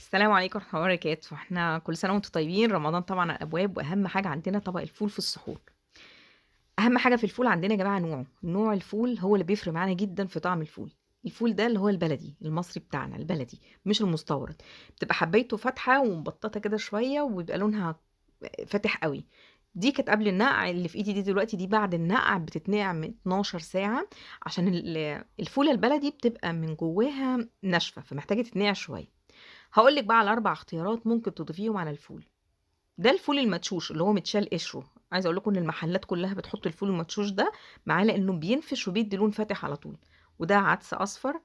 السلام عليكم ورحمة الله وبركاته. إحنا كل سنة وأنتم طيبين، رمضان طبعًا على الأبواب، وأهم حاجة عندنا طبق الفول في السحور. أهم حاجة في الفول عندنا يا جماعة نوعه، نوع الفول هو اللي بيفرق معانا جدًا في طعم الفول. الفول ده اللي هو البلدي، المصري بتاعنا البلدي، مش المستورد. بتبقى حبايته فاتحة ومبططة كده شوية، وبيبقى لونها فاتح أوي. دي كانت قبل النقع، اللي في إيدي دي دلوقتي دي بعد النقع، بتتنقع من 12 ساعة، عشان الفولة البلدي بتبقى من جواها ناشفة، فمحتاجة تتنقع شوية. هاقول لِك بقى على 4 اختيارات ممكن تضيفيهم على الفول. ده الفول المدشوش اللي هو متشال قشره، عايزة أقول لكم إن المحلات كلّها بتحط الفول المدشوش ده معاه لإنه بينفش وبيدّي لون فاتح على طول. وده عدس أصفر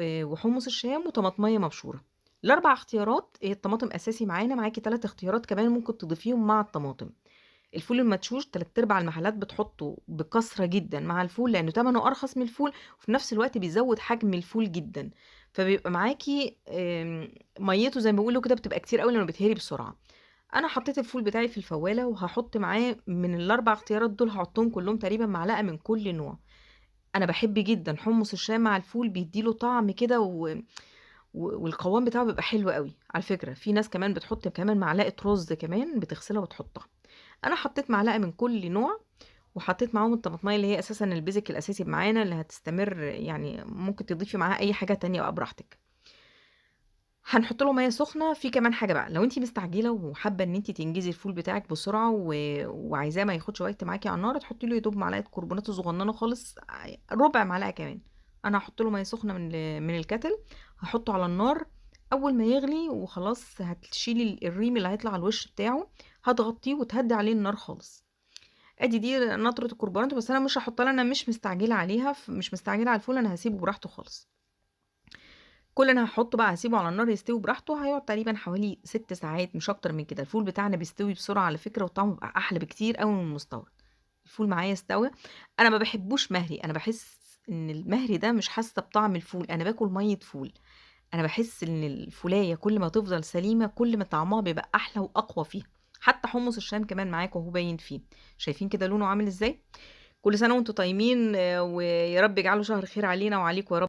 وحمص الشام وطماطماية مبشورة. ال4 اختيارات الطماطم أساسي معانا، معاكِ 3 اختيارات كمان ممكن تضيفيهم مع الطماطم. الفول المدشوش 3/4 المحلات بتحطه بكثرة جدًا مع الفول، لإنه تمنه أرخص من الفول، وفي نفس الوقت بيزوّد حجم الفول جدًا، فبيبقى معاكِ مَيّته زي ما بيقولوا كده بتبقى كتير أوي لإنه بيتهري بسرعة. أنا حطيت الفول بتاعي في الفوالة، وهاحط معاه من ال4 اختيارات دول هاحطهم كلّهم تقريبًا معلقة من كل نوع. أنا باحب جدًا حمص الشام مع الفول، بيدّي له طعم كده والقوام بتاعه بيبقى حلو أوي. على فكرة في ناس كمان بتحط كمان معلقة رز كمان بتغسلها وتحطها. أنا حطيت معلقة من كل نوع، وحطيت معاهم الطماطماية اللي هي أساسًا البيزك الأساسي معانا اللي هتستمر، يعني ممكن تضيفي معاها أي حاجة تانية بقى براحتك. هنحط له مَيّة سخنة. في كمان حاجة بقى، لو أنتِ مستعجلة وحابة إن أنتِ تنجزي الفول بتاعِك بسرعة وعايزاه ما ياخدش وقت معاكِ على النار، تحطي له يا دوب معلقة كربوناتو صغننة خالص، ربع معلقة كمان. أنا هاحط له مَيّة سخنة من الكاتل، هاحطه على النار. أول ما يغلي وخلاص هتشيلي الريم اللي هيطلع على الوش بتاعه، هتغطّيه وتهدّي عليه النار خالص. أدي دي نطرة الكربوناتو، بس أنا مش هاحطها لأن أنا مش مستعجلة عليها، مش مستعجلة على الفول، أنا هاسيبه براحته خالص. كل اللي أنا هاحطه بقى هاسيبه على النار يستوي براحته، هيقعد تقريبًا حوالي 6 ساعات مش أكتر من كده. الفول بتاعنا بيستوي بسرعة على فكرة، وطعمه بيبقى أحلى بكتير أوي من المستورد. الفول معايا استوى. أنا ما باحبوش مهري، أنا باحس إن المهري ده مش حاسة بطعم الفول، أنا باكل مَيّة فول. أنا باحس إن الفولاية كل ما تفضل سليمة، كل ما طعمها بيبقى أحلى وأقوى فيها. حتى حمص الشام كمان معاكم أهو باين فيه. شايفين كده لونه عامل إزاي؟ كل سنة وأنتم طيبين، ويا رب يجعله شهر خير علينا وعليكم يا رب.